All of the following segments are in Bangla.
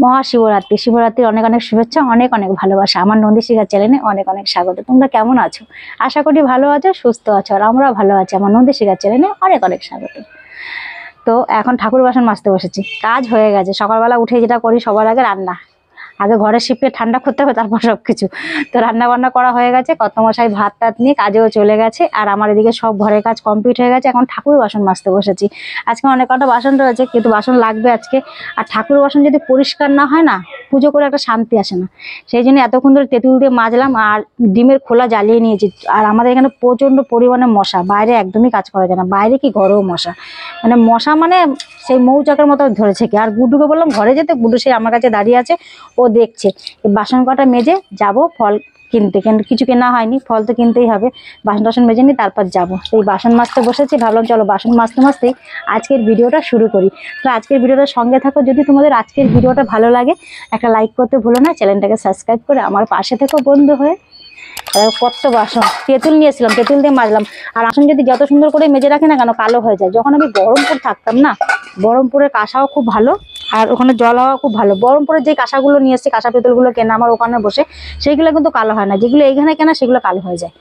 মহাশিবরাত্রি, শিবরাত্রির অনেক অনেক শুভেচ্ছা, অনেক অনেক ভালোবাসা। আমার নন্দীশিখা চ্যানেলে অনেক অনেক স্বাগত। তোমরা কেমন আছো? আশা করি ভালো আছো, সুস্থ আছো, আর আমরাও ভালো আছি। আমার নন্দীশিখা চ্যানেলে অনেক অনেক স্বাগত। তো এখন ঠাকুর বাসন মাজতে বসেছি, কাজ হয়ে গেছে। সকালবেলা উঠে যেটা করি সবার আগে রান্না, আগে ঘরের শিপকে ঠান্ডা করতে হবে, তারপর সব কিছু। তো রান্না বান্না করা হয়ে গেছে, কর্তামশাই ভাত টাত নিয়ে কাজেও চলে গেছে, আর আমার এদিকে সব ঘরের কাজ কমপ্লিট হয়ে গেছে। এখন ঠাকুর বাসন মাজতে বসেছি। আজকে অনেক কটা বাসন রয়েছে, কিন্তু বাসন লাগবে আজকে। আর ঠাকুর বাসন যদি পরিষ্কার না হয় না, পুজো করে একটা শান্তি আসে না। সেই জন্য এতক্ষণ ধরে তেঁতুল দিয়ে মাজলাম, আর ডিমের খোলা জ্বালিয়ে নিয়েছি। আর আমাদের এখানে প্রচণ্ড পরিমাণে মশা, বাইরে একদমই কাজ করা যায় না, বাইরে কি ঘরেও মশা। মানে মশা মানে সেই মৌচাকের মতো ধরেছে কি। আর গুড্ডুকে বললাম ঘরে যেতে, গুড্ডু সেই আমার কাছে দাঁড়িয়ে আছে, ও দেখছে। বাসন কটা মেজে যাব ফল কিনতে, কিন্তু কিছু কেনা হয়নি, ফল তো কিনতেই হবে। বাসন টাসন মেজে নিই, তারপর যাবো। এই বাসন মাজতে বসেছি, ভাবলাম চলো বাসন মাজতে মাজতেই আজকের ভিডিওটা শুরু করি। তো আজকের ভিডিওটা সঙ্গে থাকো। যদি তোমাদের আজকের ভিডিওটা ভালো লাগে, একটা লাইক করতে ভুলো না, চ্যানেলটাকে সাবস্ক্রাইব করে আমার পাশে থেকো বন্ধু হয়ে। কত বাসন, তেঁতুল নিয়েছিলাম, তেঁতুল দিয়ে মাজলাম। আর বাসন যদি যত সুন্দর করে মেজে রাখি না কেন, কালো হয়ে যায়। যখন আমি বহরমপুর থাকতাম না, বহরমপুরের কাঁসাও খুব ভালো, আর ওখানে জল হওয়া খুব ভালো। বহরমপুরের যে কাঁসাগুলো নিয়ে এসছে, কাঁসা পেতলগুলো কেনা আমার ওখানে বসে, সেইগুলো কিন্তু কালো হয় না। যেগুলো এইখানে কেনা সেগুলো কালো হয়ে যায়,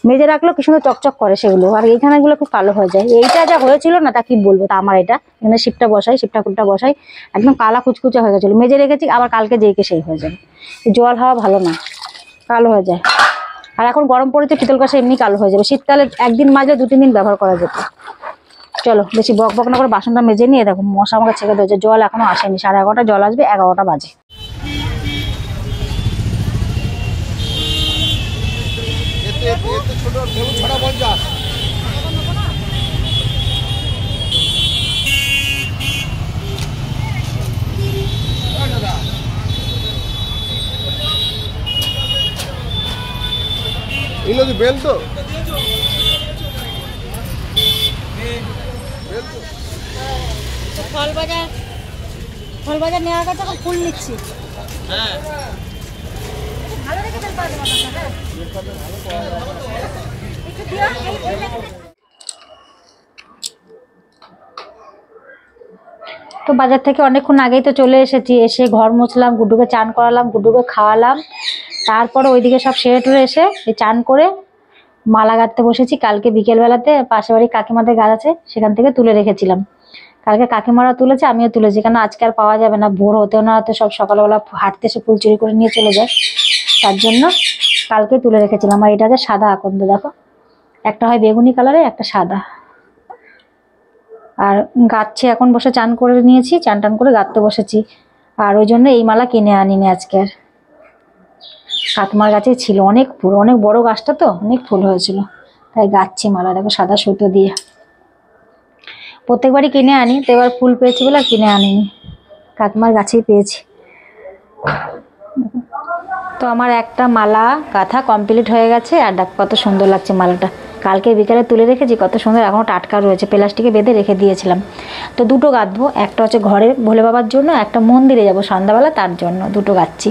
মেজে রাখলেও কি সুন্দর চকচক করে সেগুলো। আর এইখানেগুলো খুব কালো হয়ে যায়। এইটা যা হয়েছিল না, তা কি বলবো। তা আমার এটা এখানে শিবটা বসাই, শিব ঠাকুরটা বসাই, একদম কালা কুচকুচে হয়ে গেছিলো। মেজে রেখেছি, আবার কালকে যেইকে সেই হয়ে যাবে। জল হওয়া ভালো না, কালো হয়ে যায়। আর এখন গরম পড়েছে, পিতল কাঁসা এমনি কালো হয়ে যাবে। শীতকালে একদিন মাজলে 2-3 দিন ব্যবহার করা যেত। চলো বেশি বক বক না করে বাসনটা মেজে নিয়ে, দেখো মশা আমাকে ছেঁকে দিয়েছে। জল এখনো আসেনি, 11:30 জল আসবে, 11টা বাজে। বেল তো ফল বাজার নেওয়ার কাছে এখন ফুল নিচ্ছি। হ্যাঁ ভালো রেখে দেন, পাওয়া তো বাজার থেকে অনেকক্ষণ আগেই তো চলে এসেছি। এসে ঘর মুছলাম, গুড্ডুকে চান করালাম, গুড্ডুকে খাওয়ালাম। তারপরে ওইদিকে সব সেরে টুরে এসে চান করে মালা গাঁথতে বসেছি। কালকে বিকেলবেলাতে পাশে বাড়ি কাকিমাদের গাছ আছে, সেখান থেকে তুলে রেখেছিলাম। কালকে কাকিমারা তুলেছে, আমিও তুলেছি, কেন আজকে আর পাওয়া যাবে না। ভোর হতেও না হতে সব সকালবেলা হাঁটতে এসে ফুল চুরি করে নিয়ে চলে যায়, তার জন্য কালকে তুলে রেখেছিলাম। আর এটা যে সাদা আকন্দ, দেখো একটা হয় বেগুনি কালারে, একটা সাদা। আর গাচ্ছে এখন বসে চান করে নিয়েছি, চান টান করে গাঁথতে বসেছি। আর ওই জন্য এই মালা কিনে আনিনি আজকে। আর কাকিমার গাছে ছিল অনেক ফুল, অনেক বড় গাছটা তো, অনেক ফুল হয়েছিল, তাই গাচ্ছি মালা। দেখো সাদা সুতো দিয়ে, প্রত্যেকবারই কিনে আনি, তো এবার ফুল পেয়েছি বলে আর কিনে আনিনি, কাকিমার গাছেই পেয়েছি। তো আমার একটা মালা গাঁথা কমপ্লিট হয়ে গেছে। আর দেখো কত সুন্দর লাগছে মালাটা, কালকে বিকালে তুলে রেখেছি, কত সুন্দর এখনও টাটকা রয়েছে। প্লাস্টিকে বেঁধে রেখে দিয়েছিলাম। তো দুটো গাঁথবো, একটা হচ্ছে ঘরে ভোলে বাবার জন্য, একটা মন্দিরে যাব সন্ধ্যাবেলা, তার জন্য দুটো গাঁথছি।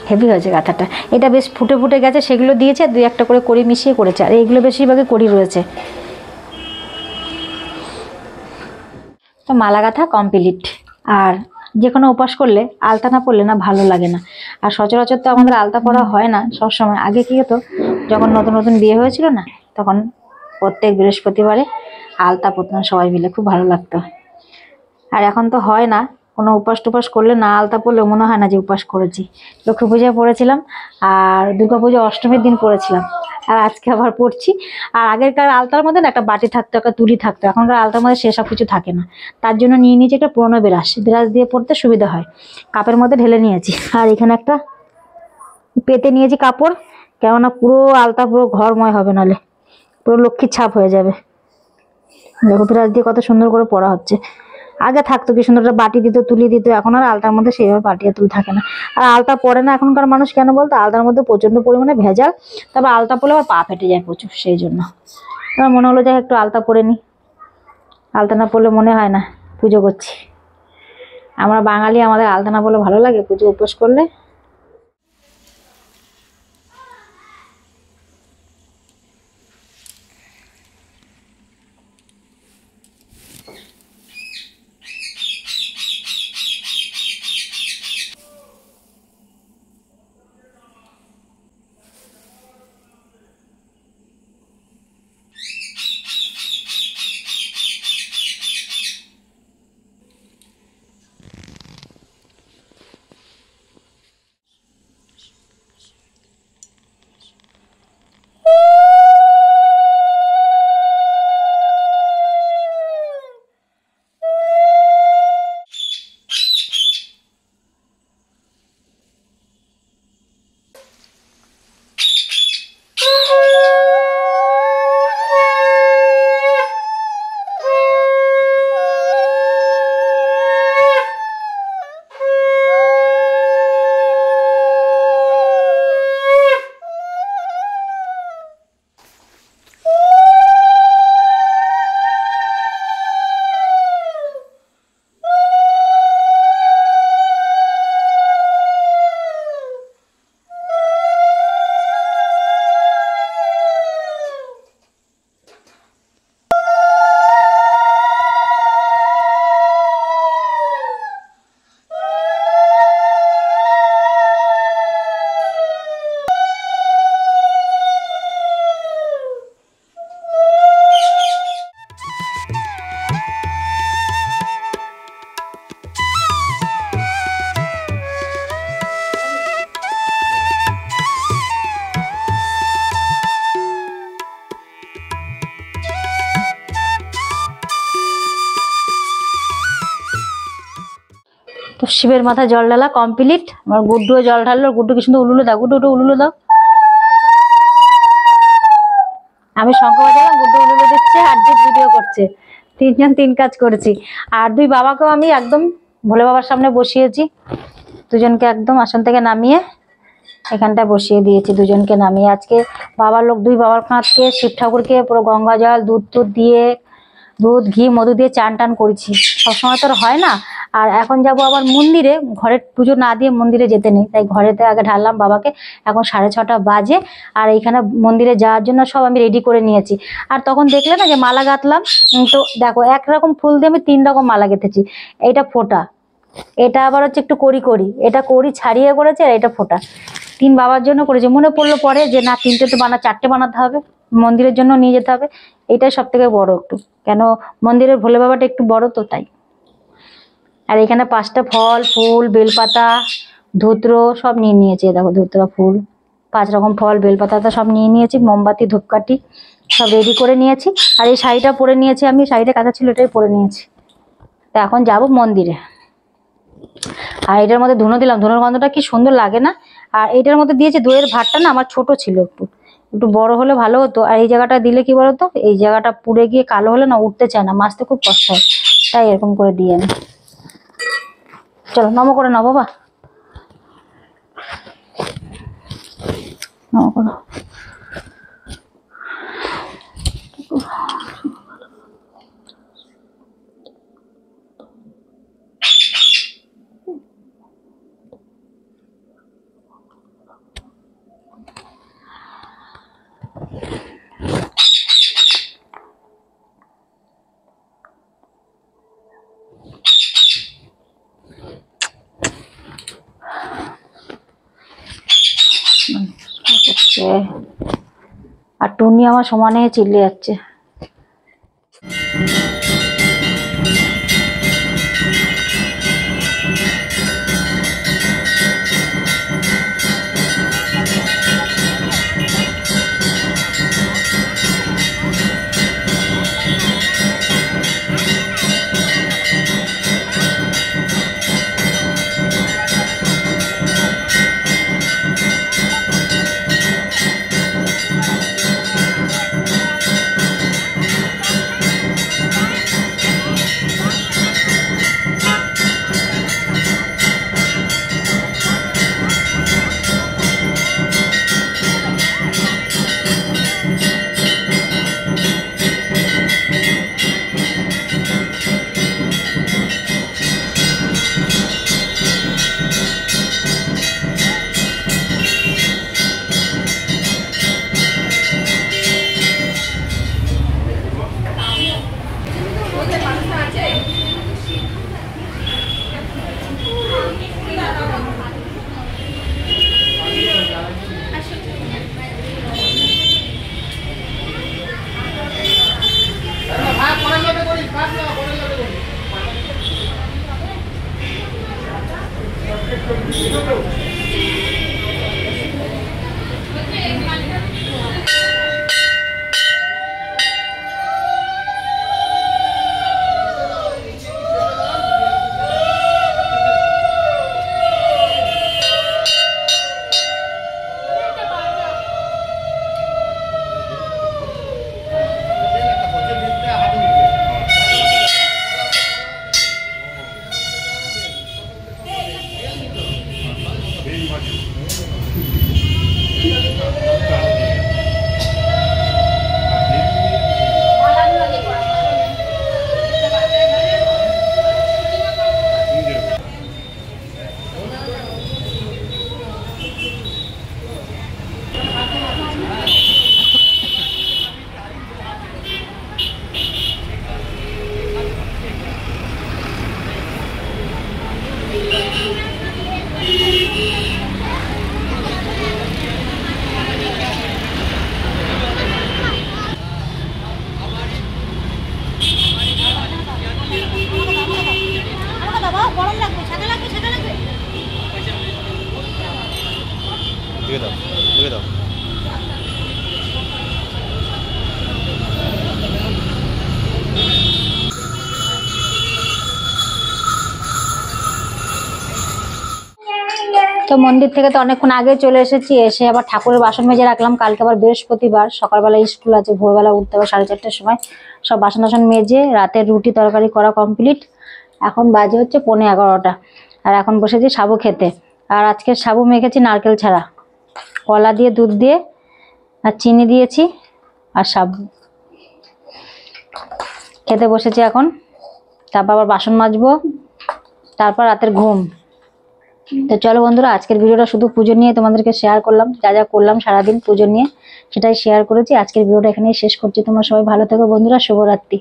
হেভি হয়েছে গাঁথাটা, এটা বেশ ফুটে ফুটে গেছে, সেগুলো দিয়েছে, 2-1টা করে কড়ি মিশিয়ে করেছে। আর এইগুলো বেশিরভাগই কড়ি রয়েছে। তো মালা গাঁথা কমপ্লিট। আর যে কোনো উপাস করলে আলতা না পড়লে না ভালো লাগে না। আর সচরাচর তো আমাদের আলতা পড়া হয় না সবসময়। আগে কি হতো, যখন নতুন নতুন বিয়ে হয়েছিল না, তখন প্রত্যেক বৃহস্পতিবারে আলতা পড়তাম সবাই মিলে, খুব ভালো লাগতো। আর এখন তো হয় না, কোনো উপাস টুপাস করলে না আলতা পড়লে মনে হয় না যে উপাস করেছি। লক্ষ্মী পূজায় পড়েছিলাম, আর দুর্গাপূজা অষ্টমীর দিন পড়েছিলাম, আর আজকে আবার পড়ছি। আর আগেরকার আলতার মধ্যে না একটা বাটি থাকতো, একটা তুলি থাকতো, এখনকার আলতার মধ্যে সেসব কিছু থাকে না। তার জন্য নিয়ে নিয়েছি একটা পুরোনো ব্রাশ, ব্রাশ দিয়ে পড়তে সুবিধা হয়। কাপের মধ্যে ঢেলে নিয়েছি। আর এখানে একটা পেতে নিয়েছি কাপড়, কেননা পুরো আলতা পুরো ঘরময় হবে, নাহলে পুরো লক্ষ্মীর ছাপ হয়ে যাবে। দেখো ব্রাশ দিয়ে কত সুন্দর করে পড়া হচ্ছে। আগে থাকতো কি সুন্দর, বাটি দিত, তুলি দিত, এখন আর আলতার মধ্যে সেইভাবে বাটি আর তুলি থাকে না। আর আলতা পরে না এখনকার মানুষ, কেন বলতো, আলতার মধ্যে প্রচন্ড পরিমাণে ভেজাল। তারপর আলতা পরলে আবার পা ফেটে যায় প্রচুর, সেই জন্য আমার মনে হলো যে একটু আলতা পরে নি। আলতা না পরলে মনে হয় না পুজো করছি। আমরা বাঙালি, আমাদের আলতা না পরলে ভালো লাগে পুজো উপোস করলে। শিবের মাথায় জল ঢালা কমপ্লিট। আমার গুড্ডুও জল ঢাললো। গুড্ডু কি সুন্দর উলুলো দাও, গুড্ডু উলুলো দাও। আমি শঙ্খ বাজালাম, গুড্ডু উলুলো দিচ্ছে, আর জিৎ ভিডিও করছে। তিনজন তিন কাজ করেছি। আর দুই বাবাকেও আমি একদম ভোলে বাবার সামনে বসিয়েছি। দুজনকে একদম আসন থেকে নামিয়ে এখানটায় বসিয়ে দিয়েছি। দুজনকে নামিয়ে আজকে বাবার লোক দুই বাবার কাঁধকে শিব ঠাকুরকে পুরো গঙ্গা জল দুধ দিয়ে, দুধ ঘি মধু দিয়ে চান টান করেছি। সবসময় তো হয় না। আর এখন যাবো আবার মন্দিরে, ঘরে পুজো না দিয়ে মন্দিরে যেতে নেই, তাই ঘরেতে আগে ঢাললাম বাবাকে। এখন 6:30 বাজে। আর এইখানে মন্দিরে যাওয়ার জন্য সব আমি রেডি করে নিয়েছি। আর তখন দেখলে না যে মালা গাঁথলাম, তো দেখো একরকম ফুল দিয়ে আমি 3 রকম মালা গেঁথেছি। এইটা ফোঁটা, এটা আবার হচ্ছে একটু করি, এটা করি ছাড়িয়ে করেছে, আর এটা ফোঁটা। 3 বাবার জন্য করেছে। মনে পড়লো পরে যে না 3টে তো 4টে বানাতে হবে, মন্দিরের জন্য নিয়ে যেতে হবে। এটাই সব থেকে বড় একটু, কেন মন্দিরের ভোলে বাবাটা একটু বড় তো তাই। আর এখানে 5টা ফল ফুল বেলপাতা ধুত্র সব নিয়ে নিয়েছি। দেখো ধুত্র ফুল 5 রকম ফল বেলপাতা তো সব নিয়ে নিয়েছি। মোমবাতি ধূপকাঠি সব রেডি করে নিয়েছি। আর এই শাড়িটা পরে নিয়েছি আমি, শাড়িটা কাঁচা ছিল এটাই পরে নিয়েছি। তা এখন যাব মন্দিরে। আর এটার মধ্যে ধুনো দিলাম, ধুনোর গন্ধটা কি সুন্দর লাগে না। আর এইটার মধ্যে দিয়েছি দইয়ের ভাতটা না আমার ছোট ছিল, একটু বড় হলে ভালো হতো। আর এই জায়গাটা দিলে কি বলতো, এই জায়গাটা পুড়ে গিয়ে কালো হলে না উঠতে চায় না, মাছতে খুব কষ্ট হয়, তাই এরকম করে দিয়ে আমি। চলো নমো করে নাও বাবা, নমো করো। আর টুনি আমার সমানে চিল্লে যাচ্ছে। তো মন্দির থেকে তো অনেকক্ষণ আগে চলে এসেছি, এসে আবার ঠাকুরের বাসন মেজে রাখলাম। কালকে আবার বৃহস্পতিবার, সকালবেলা স্কুল আছে, ভোরবেলা উঠতে হবে 4:30টার সময়। সব বাসন টাসন মেজে রাতের রুটি তরকারি করা কমপ্লিট। এখন বাজে হচ্ছে 11:15, আর এখন বসেছি সাবু খেতে। আর আজকে সাবু মেখেছি নারকেল ছাড়া, কলা দিয়ে, দুধ দিয়ে, আর চিনি দিয়েছি, আর সাবু খেতে বসেছি এখন। তারপর আবার বাসন মাজবো, তারপর রাতের ঘুম। তো চলো বন্ধুরা, আজকের ভিডিওটা শুধু পুজো নিয়ে তোমাদেরকে শেয়ার করলাম। যা যা করলাম সারাদিন পুজো নিয়ে সেটাই শেয়ার করেছি। আজকের ভিডিওটা এখানেই শেষ করছি। তোমরা সবাই ভালো থেকো বন্ধুরা, শুভরাত্রি।